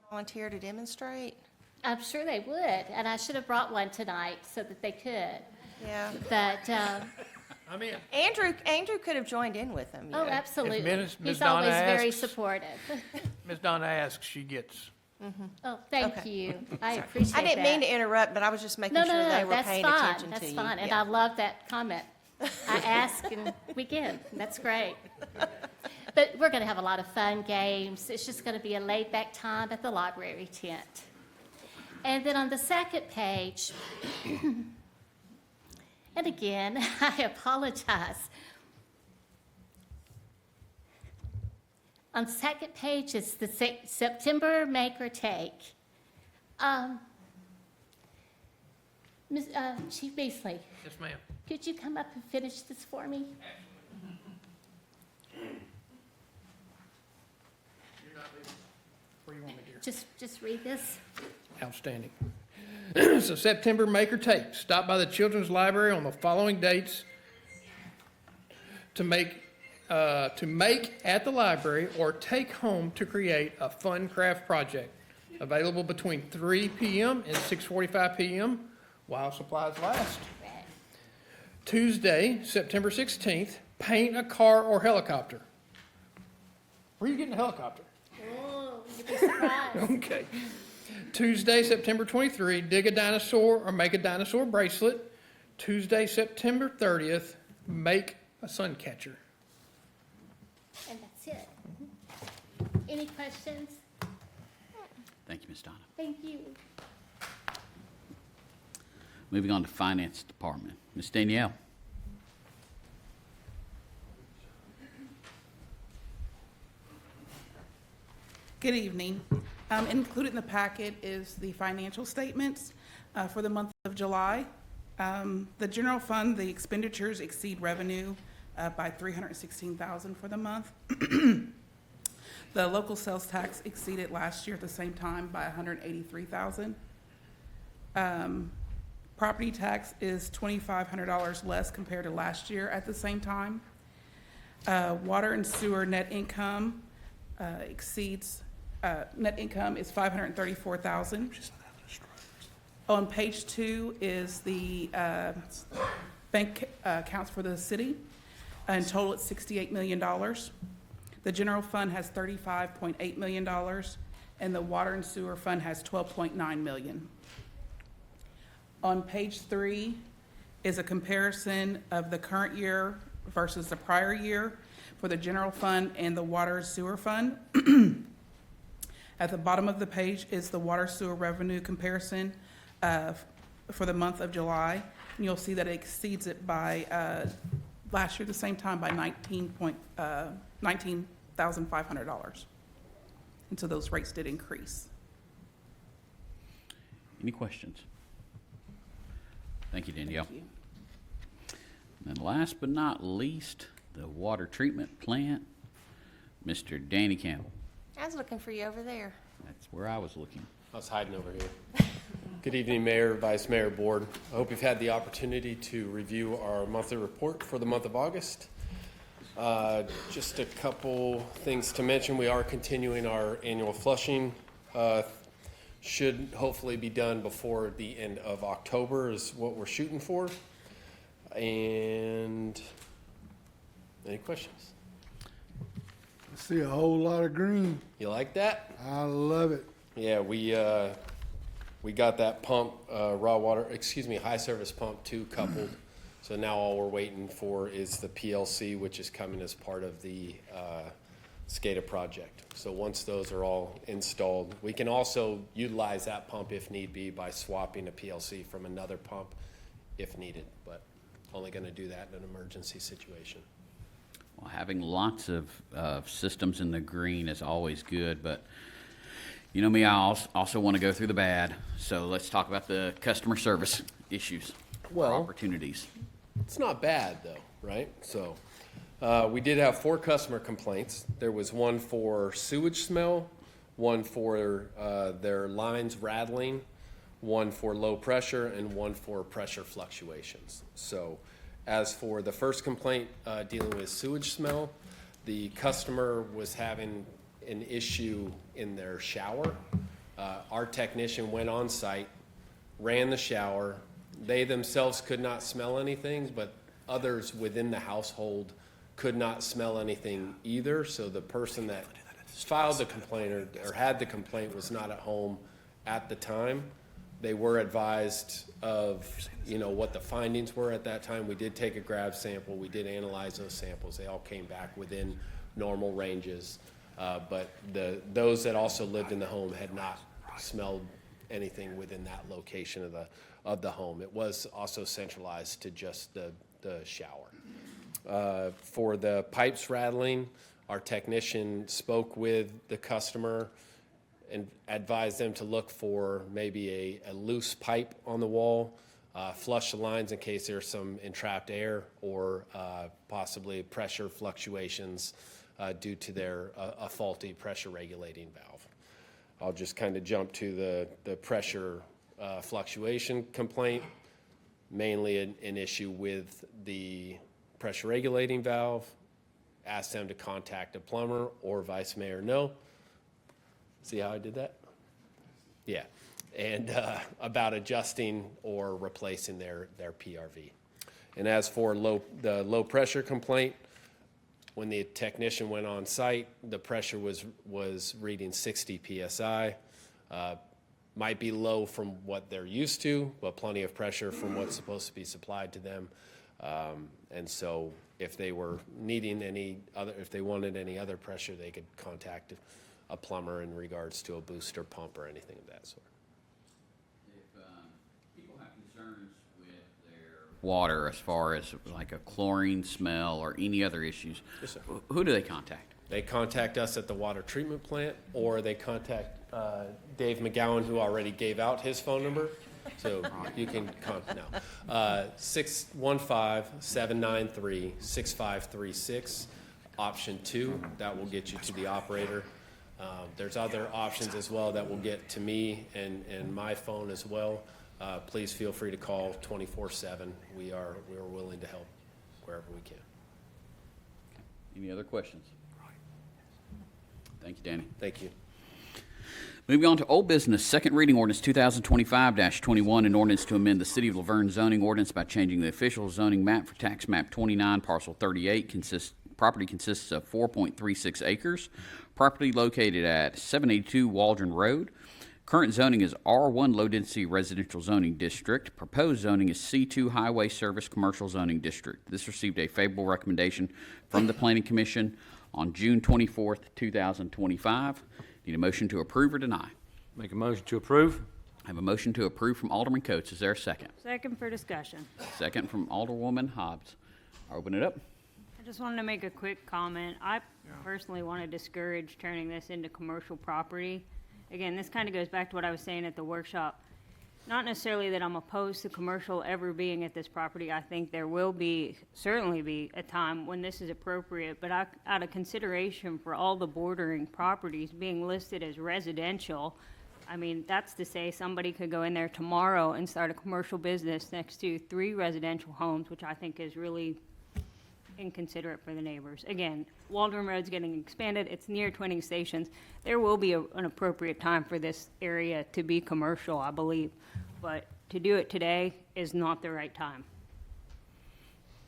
Volunteer to demonstrate? I'm sure they would, and I should have brought one tonight so that they could. Yeah. But, I'm in. Andrew could have joined in with them. oh, absolutely. Ms. He's Donna always very asks- supportive. Ms. Donna asks, she gets. Oh, thank Okay. you. I appreciate that. I didn't mean to interrupt, but I was just making No, sure no, they no, were that's paying fine. attention to That's you. fine, and Yeah. I love that comment. I ask and we give. That's great. But we're going to have a lot of fun games. It's just going to be a laid-back time at the library tent. And then on the second page, and again, I apologize. On the second page is the September Make or Take. Chief Beasley, Yes, ma'am. could you come up and finish this for me? Where do you want me, dear? Just read this. Outstanding. So September, make or take. Stop by the Children's Library on the following dates to make at the library or take home to create a fun craft project. Available between 3 p.m. and 6:45 p.m. while supplies last. Tuesday, September 16th, paint a car or helicopter. Where are you getting a helicopter? Oh, you'd be surprised. Okay. Tuesday, September 23, dig a dinosaur or make a dinosaur bracelet. Tuesday, September 30th, make a sun catcher. And that's it. Any questions? Thank you, Ms. Donna. Thank you. Moving on to Finance Department. Ms. Danielle. Good evening. Included in the packet is the financial statements for the month of July. The general fund, the expenditures exceed revenue by $316,000 for the month. The local sales tax exceeded last year at the same time by $183,000. Property tax is $2,500 less compared to last year at the same time. Water and sewer net income exceeds, net income is $534,000. On page 2 is the bank accounts for the city. In total, it's $68 million. The general fund has $35.8 million, and the water and sewer fund has $12.9 million. On page 3 is a comparison of the current year versus the prior year for the general fund and the water and sewer fund. At the bottom of the page is the water sewer revenue comparison for the month of July. And you'll see that it exceeds it by, last year at the same time, by $19,500. And so those rates did increase. Any questions? Thank you, Danielle. Thank you. And then last but not least, the water treatment plant, Mr. Danny Campbell. I was looking for you over there. That's where I was looking. I was hiding over here. Good evening, Mayor, Vice Mayor, Board. I hope you've had the opportunity to review our monthly report for the month of August. Just a couple things to mention. We are continuing our annual flushing. Should hopefully be done before the end of October is what we're shooting for. And any questions? I see a whole lot of green. You like that? I love it. Yeah, we got that pump, high service pump 2 coupled. So now all we're waiting for is the PLC, which is coming as part of the SCADA project. So once those are all installed, we can also utilize that pump if need be by swapping a PLC from another pump if needed, but only going to do that in an emergency situation. Well, having lots of systems in the green is always good, but you know me, I also want to go through the bad. So let's talk about the customer service issues or opportunities. It's not bad though, right? So we did have 4 customer complaints. There was one for sewage smell, one for their lines rattling, one for low pressure, and one for pressure fluctuations. So as for the first complaint dealing with sewage smell, the customer was having an issue in their shower. Our technician went on site, ran the shower. They themselves could not smell anything, but others within the household could not smell anything either. So the person that filed the complaint or had the complaint was not at home at the time. They were advised of, what the findings were at that time. We did take a grab sample. We did analyze those samples. They all came back within normal ranges. But those that also lived in the home had not smelled anything within that location of the home. It was also centralized to just the shower. For the pipes rattling, our technician spoke with the customer and advised them to look for maybe a loose pipe on the wall, flush the lines in case there's some entrapped air or possibly pressure fluctuations due to a faulty pressure regulating valve. I'll just kind of jump to the pressure fluctuation complaint, mainly an issue with the pressure regulating valve. Asked them to contact a plumber or vice mayor no. See how I did that? Yeah. And about adjusting or replacing their PRV. And as for the low pressure complaint, when the technician went on site, the pressure was reading 60 PSI. Might be low from what they're used to, but plenty of pressure from what's supposed to be supplied to them. And so if they were needing if they wanted any other pressure, they could contact a plumber in regards to a booster pump or anything of that sort. If people have concerns with their water as far as like a chlorine smell or any other issues, Yes, sir. who do they contact? They contact us at the water treatment plant, or they contact Dave McGowan, who already gave out his phone number. So you can contact now. 615-793-6536, option 2. That will get you to the operator. There's other options as well that will get to me and my phone as well. Please feel free to call 24/7. We are willing to help wherever we can. Any other questions? Thank you, Danny. Thank you. Moving on to old business, second reading ordinance 2025-21, an ordinance to amend the City of Laverne zoning ordinance by changing the official zoning map for tax map 29, parcel 38. Property consists of 4.36 acres. Property located at 782 Waldron Road. Current zoning is R1 low-density residential zoning district. Proposed zoning is C2 highway service commercial zoning district. This received a favorable recommendation from the Planning Commission on June 24th, 2025. Need a motion to approve or deny? Make a motion to approve. I have a motion to approve from Alderman Coates. Is there a second? Second for discussion. Second from Alderwoman Hobbs. I'll open it up. I just wanted to make a quick comment. I personally want to discourage turning this into commercial property. Again, this kind of goes back to what I was saying at the workshop. Not necessarily that I'm opposed to commercial ever being at this property. I think there will certainly be a time when this is appropriate, but out of consideration for all the bordering properties being listed as residential, I mean, that's to say somebody could go in there tomorrow and start a commercial business next to 3 residential homes, which I think is really inconsiderate for the neighbors. Again, Waldron Road's getting expanded. It's near Twinning stations. There will be an appropriate time for this area to be commercial, I believe. But to do it today is not the right time.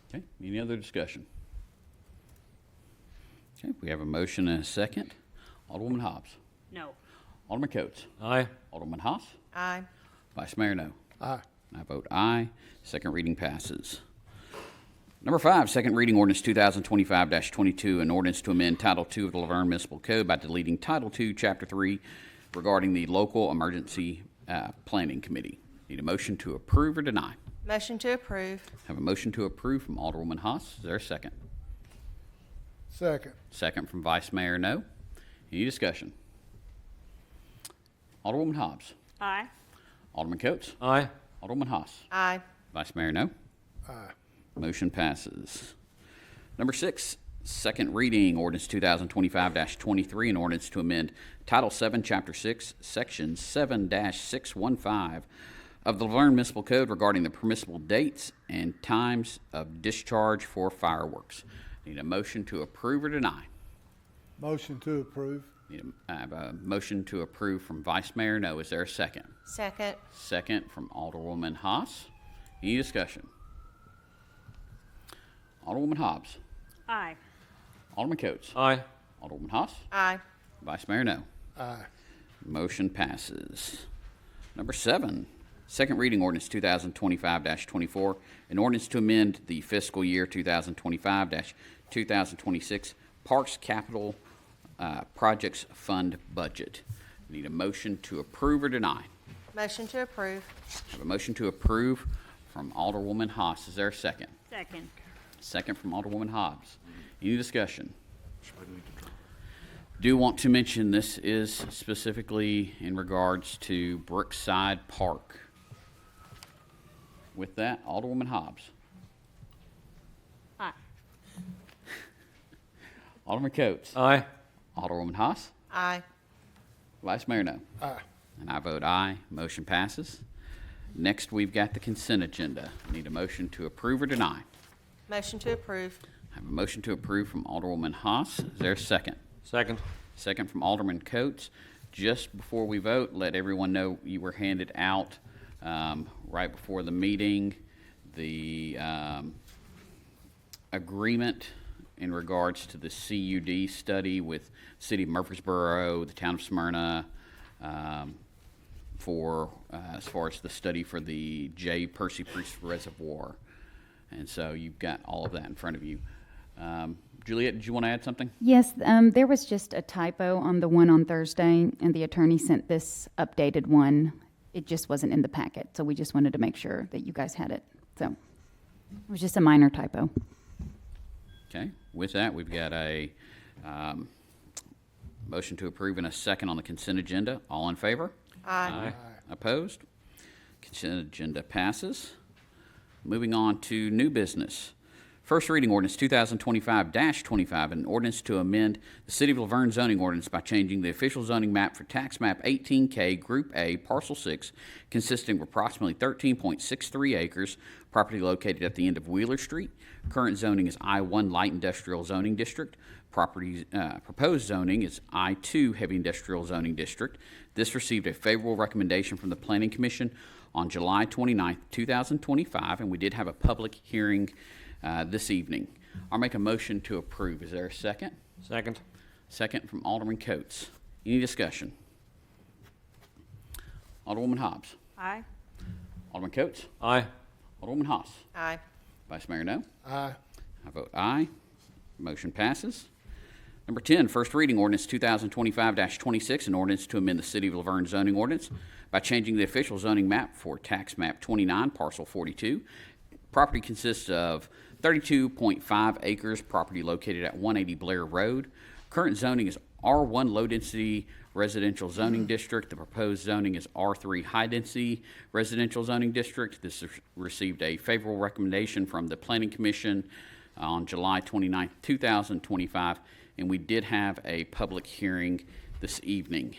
Okay, any other discussion? Okay, we have a motion and a second. Alderwoman Hobbs. No. Alderman Coates. Aye. Alderman Haas. Aye. Vice Mayor no. Aye. I vote aye. Second reading passes. Number 5, second reading ordinance 2025-22, an ordinance to amend Title II of the Laverne Municipal Code by deleting Title II, Chapter 3 regarding the Local Emergency Planning Committee. Need a motion to approve or deny? Motion to approve. Have a motion to approve from Alderwoman Haas. Is there a second? Second. Second from Vice Mayor no. Any discussion? Alderwoman Hobbs. Aye. Alderman Coates. Aye. Alderwoman Haas. Aye. Vice Mayor no. Aye. Motion passes. Number 6, second reading ordinance 2025-23, an ordinance to amend Title 7, Chapter 6, Section 7-615 of the Laverne Municipal Code regarding the permissible dates and times of discharge for fireworks. Need a motion to approve or deny? Motion to approve. I have a motion to approve from Vice Mayor no. Is there a second? Second. Second from Alderwoman Haas. Any discussion? Alderwoman Hobbs. Aye. Alderman Coates. Aye. Alderwoman Haas. Aye. Vice Mayor no. Aye. Motion passes. Number 7, second reading ordinance 2025-24, an ordinance to amend the fiscal year 2025-2026 Parks Capital Projects Fund budget. Need a motion to approve or deny? Motion to approve. I have a motion to approve from Alderwoman Haas. Is there a second? Second. Second from Alderwoman Hobbs. Any discussion? Do want to mention this is specifically in regards to Brookside Park. With that, Alderwoman Hobbs. Aye. Alderman Coates. Aye. Alderwoman Haas. Aye. Vice Mayor, no. Aye. And I vote aye. Motion passes. Next, we've got the consent agenda. Need a motion to approve or deny. Motion to approve. I have a motion to approve from Alderwoman Haas. Is there a second? Second. Second from Alderman Coates. Just before we vote, let everyone know you were handed out right before the meeting the agreement in regards to the CUD study with City of Murfreesboro, the Town of Smyrna, for as far as the study for the J. Percy Priest Reservoir. And so you've got all of that in front of you. Juliet, did you want to add something? Yes, there was just a typo on the one on Thursday, and the attorney sent this updated one. It just wasn't in the packet, so we just wanted to make sure that you guys had it. So it was just a minor typo. Okay. With that, we've got a motion to approve and a second on the consent agenda. All in favor? Aye. Opposed? Consent agenda passes. Moving on to new business. First reading ordinance 2025-25, an ordinance to amend the City of Laverne zoning ordinance by changing the official zoning map for tax map 18K Group A, Parcel 6, consisting of approximately 13.63 acres, property located at the end of Wheeler Street. Current zoning is I-1 Light Industrial Zoning District. Proposed zoning is I-2 Heavy Industrial Zoning District. This received a favorable recommendation from the Planning Commission on July 29, 2025, and we did have a public hearing this evening. I'll make a motion to approve. Is there a second? Second. Second from Alderman Coates. Any discussion? Alderwoman Hobbs. Aye. Alderman Coates. Aye. Alderwoman Haas. Aye. Vice Mayor, no. Aye. I vote aye. Motion passes. Number 10, first reading ordinance 2025-26, an ordinance to amend the City of Laverne zoning ordinance by changing the official zoning map for tax map 29, parcel 42. Property consists of 32.5 acres, property located at 180 Blair Road. Current zoning is R1 low-density residential zoning district. The proposed zoning is R3 high-density residential zoning district. This received a favorable recommendation from the Planning Commission on July 29, 2025, and we did have a public hearing this evening.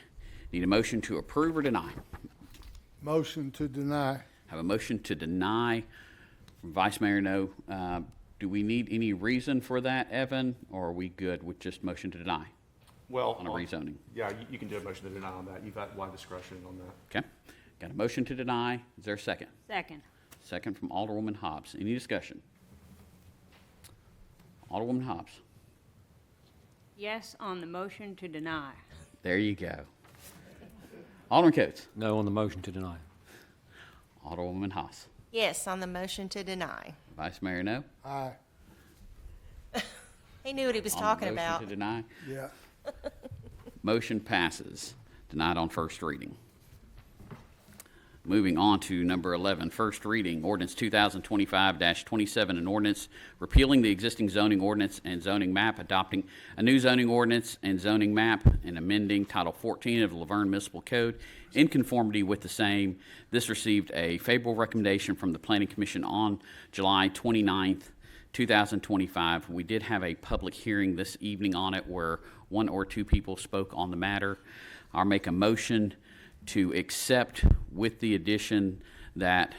Need a motion to approve or deny? Motion to deny. Have a motion to deny. Vice Mayor, no. Do we need any reason for that, Evan, or are we good with just motion to deny Well, on a rezoning? Yeah, you can do a motion to deny on that. You've got wide discretion on that. Okay. Got a motion to deny. Is there a second? Second. Second from Alderwoman Hobbs. Any discussion? Alderwoman Hobbs. Yes on the motion to deny. There you go. Alderman Coates. No on the motion to deny. Alderwoman Haas. Yes, on the motion to deny. Vice Mayor, no. Aye. He knew what he was On the talking motion about. to deny. Yeah. Motion passes. Denied on first reading. Moving on to number 11, first reading, ordinance 2025-27, an ordinance repealing the existing zoning ordinance and zoning map, adopting a new zoning ordinance and zoning map, and amending Title 14 of the Laverne Municipal Code in conformity with the same. This received a favorable recommendation from the Planning Commission on July 29th, 2025. We did have a public hearing this evening on it where one or two people spoke on the matter. I'll make a motion to accept with the addition that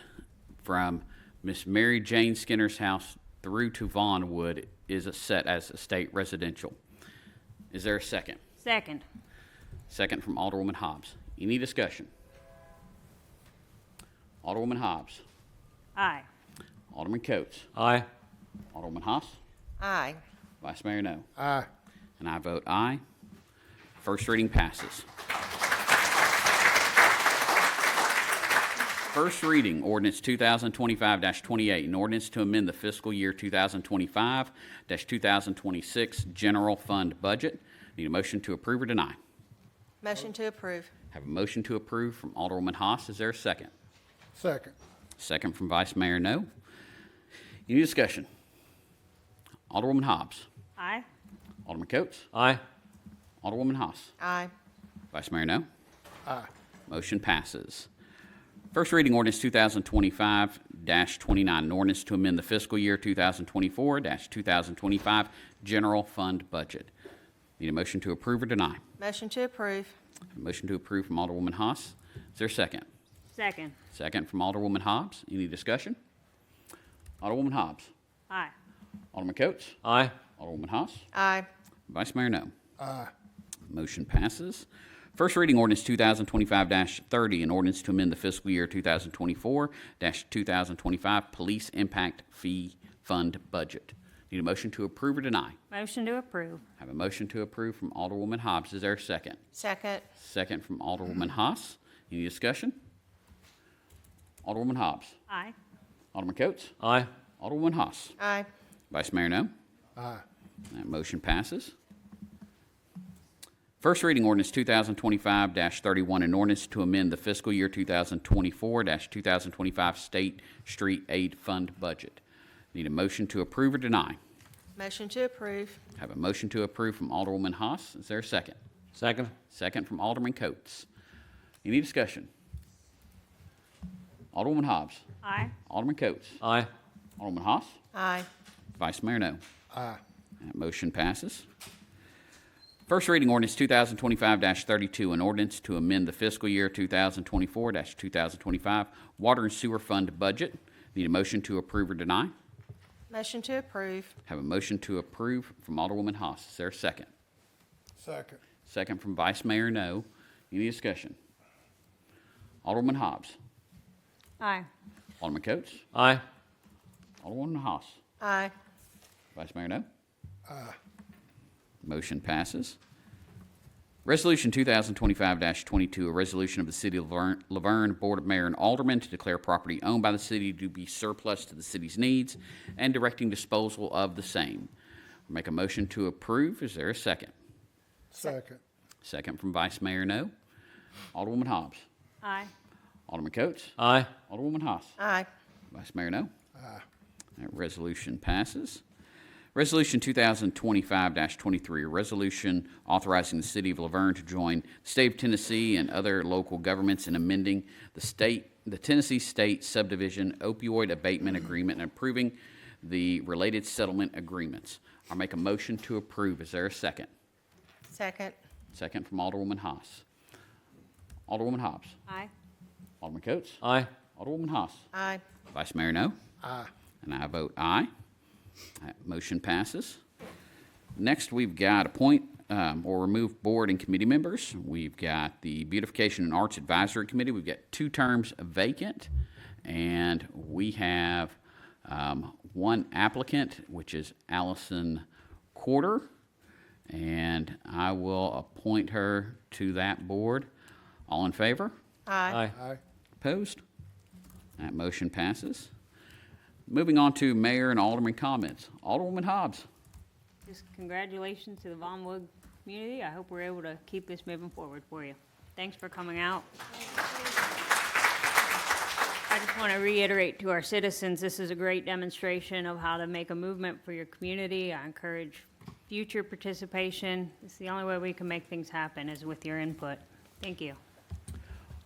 from Miss Mary Jane Skinner's house through to Vaughnwood is set as estate residential. Is there a second? Second. Second from Alderwoman Hobbs. Any discussion? Alderwoman Hobbs. Aye. Alderman Coates. Aye. Alderwoman Haas. Aye. Vice Mayor, no. Aye. And I vote aye. First reading passes. First reading, ordinance 2025-28, an ordinance to amend the fiscal year 2025-2026 general fund budget. Need a motion to approve or deny? Motion to approve. Have a motion to approve from Alderwoman Haas. Is there a second? Second. Second from Vice Mayor, no. Any discussion? Alderwoman Hobbs. Aye. Alderman Coates. Aye. Alderwoman Haas. Aye. Vice Mayor, no. Aye. Motion passes. First reading ordinance 2025-29, an ordinance to amend the fiscal year 2024-2025 general fund budget. Need a motion to approve or deny? Motion to approve. Motion to approve from Alderwoman Haas. Is there a second? Second. Second from Alderwoman Hobbs. Any discussion? Alderwoman Hobbs. Aye. Alderman Coates. Aye. Alderwoman Haas. Aye. Vice Mayor No. Aye. Motion passes. First reading ordinance 2025-30, an ordinance to amend the fiscal year 2024-2025 police impact fee fund budget. Need a motion to approve or deny? Motion to approve. Have a motion to approve from Alderwoman Hobbs. Is there a second? Second. Second from Alderwoman Haas. Any discussion? Alderwoman Hobbs. Aye. Alderman Coates. Aye. Alderwoman Haas. Aye. Vice Mayor No. Aye. That motion passes. First reading ordinance 2025-31, an ordinance to amend the fiscal year 2024-2025 State Street Aid Fund budget. Need a motion to approve or deny? Motion to approve. Have a motion to approve from Alderwoman Haas. Is there a second? Second. Second from Alderman Coates. Any discussion? Alderwoman Hobbs. Aye. Alderman Coates. Aye. Alderman Haas. Aye. Vice Mayor No. Aye. That motion passes. First reading ordinance 2025-32, an ordinance to amend the fiscal year 2024-2025 Water and Sewer Fund budget. Need a motion to approve or deny? Motion to approve. Have a motion to approve from Alderwoman Haas. Is there a second? Second. Second from Vice Mayor No. Any discussion? Alderwoman Hobbs. Aye. Alderman Coates. Aye. Alderwoman Haas. Aye. Vice Mayor No. Aye. Motion passes. Resolution 2025-22, a resolution of the City of Laverne Board of Mayor and Aldermen to declare property owned by the city to be surplus to the city's needs and directing disposal of the same. Make a motion to approve. Is there a second? Second. Second from Vice Mayor No. Alderwoman Hobbs. Aye. Alderman Coates. Aye. Alderwoman Haas. Aye. Vice Mayor No. Aye. That resolution passes. Resolution 2025-23, a resolution authorizing the City of Laverne to join the State of Tennessee and other local governments in amending the Tennessee State Subdivision Opioid Abatement Agreement and approving the related settlement agreements. I'll make a motion to approve. Is there a second? Second. Second from Alderwoman Haas. Alderwoman Hobbs. Aye. Alderman Coates. Aye. Alderwoman Haas. Aye. Vice Mayor No. Aye. And I vote aye. That motion passes. Next, we've got appoint or remove board and committee members. We've got the Beautification and Arts Advisory Committee. We've got 2 terms vacant, and we have one applicant, which is Allison Quarter, and I will appoint her to that board. All in favor? Aye. Aye. Opposed? That motion passes. Moving on to mayor and alderman comments. Alderwoman Hobbs. Just congratulations to the Von Wood community. I hope we're able to keep this moving forward for you. Thanks for coming out. I just want to reiterate to our citizens, this is a great demonstration of how to make a movement for your community. I encourage future participation. It's the only way we can make things happen is with your input. Thank you.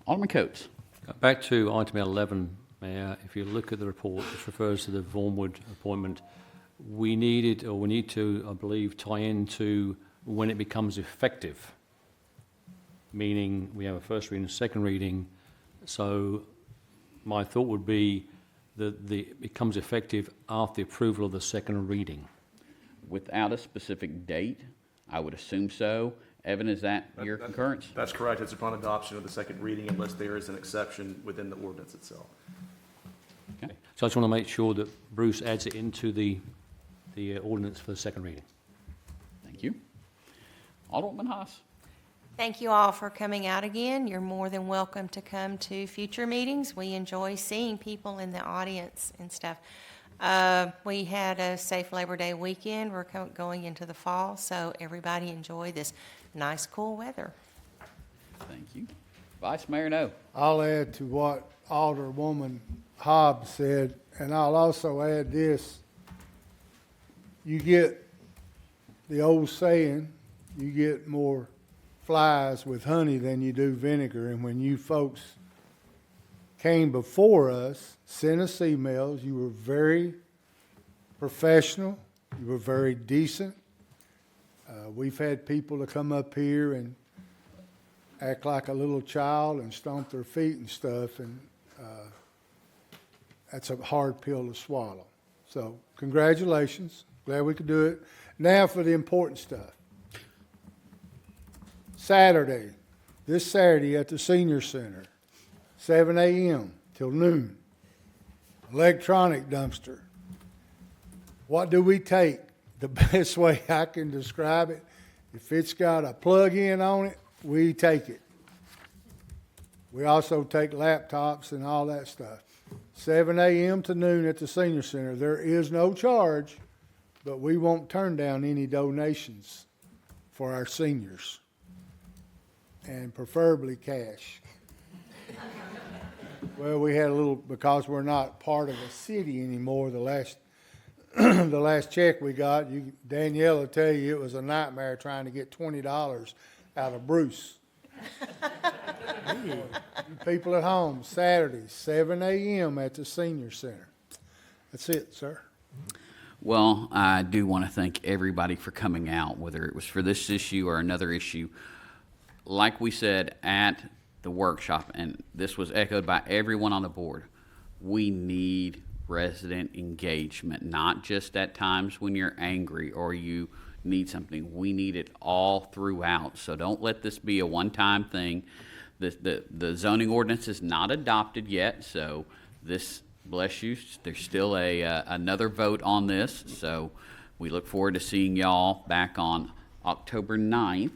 Alderman Coates. Back to item 11, Mayor. If you look at the report, which refers to the Vaughanwood appointment, we need to, I believe, tie into when it becomes effective, meaning we have a first reading, a second reading. So my thought would be that it becomes effective after the approval of the second reading. Without a specific date, I would assume so. Evan, is that your concurrence? That's correct. It's upon adoption of the second reading unless there is an exception within the ordinance itself. Okay. So I just want to make sure that Bruce adds it into the ordinance for the second reading. Thank you. Alderwoman Haas. Thank you all for coming out again. You're more than welcome to come to future meetings. We enjoy seeing people in the audience and stuff. We had a safe Labor Day weekend. We're going into the fall, so everybody enjoy this nice, cool weather. Thank you. Vice Mayor No. I'll add to what Alderwoman Hobbs said, and I'll also add this. You get the old saying, you get more flies with honey than you do vinegar. And when you folks came before us, sent us emails, you were very professional, you were very decent. We've had people to come up here and act like a little child and stomp their feet and stuff, and that's a hard pill to swallow. So congratulations, glad we could do it. Now for the important stuff. Saturday, this Saturday at the Senior Center, 7 a.m. till noon. Electronic dumpster. What do we take? The best way I can describe it, if it's got a plug-in on it, we take it. We also take laptops and all that stuff. 7 a.m. to noon at the Senior Center. There is no charge, but we won't turn down any donations for our seniors, and preferably cash. Well, we had a little, because we're not part of the city anymore, the last the last check we got, Danielle will tell you it was a nightmare trying to get $20 out of Bruce. You people at home, Saturday, 7 a.m. at the Senior Center. That's it, sir. Well, I do want to thank everybody for coming out, whether it was for this issue or another issue. Like we said at the workshop, and this was echoed by everyone on the board, we need resident engagement, not just at times when you're angry or you need something. We need it all throughout. So don't let this be a one-time thing. The zoning ordinance is not adopted yet, so this, bless you, there's still another vote on this. So we look forward to seeing y'all back on October 9th,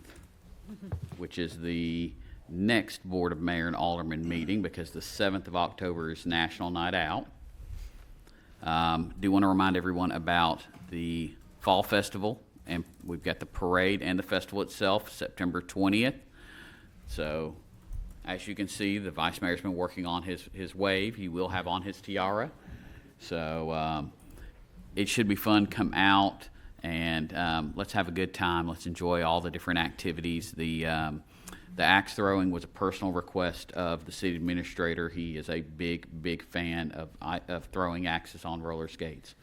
which is the next Board of Mayor and Aldermen meeting, because the 7th of October is National Night Out. Do want to remind everyone about the Fall Festival, and we've got the parade and the festival itself, September 20th. So, as you can see, the Vice Mayor's been working on his wave. He will have on his tiara. So, it should be fun. Come out and let's have a good time. Let's enjoy all the different activities. The axe throwing was a personal request of the city administrator. He is a big fan of throwing axes on roller skates.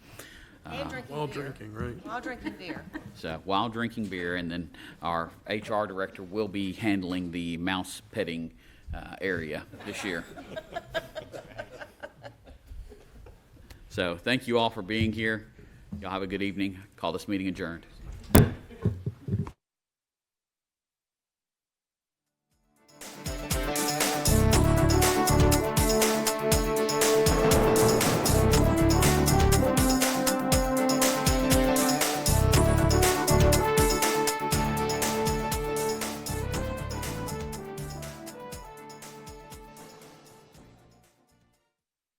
And drinking While beer. drinking, right? While drinking beer. So while drinking beer, and then our HR director will be handling the mouse petting area this year. So thank you all for being here. Y'all have a good evening. Call this meeting adjourned.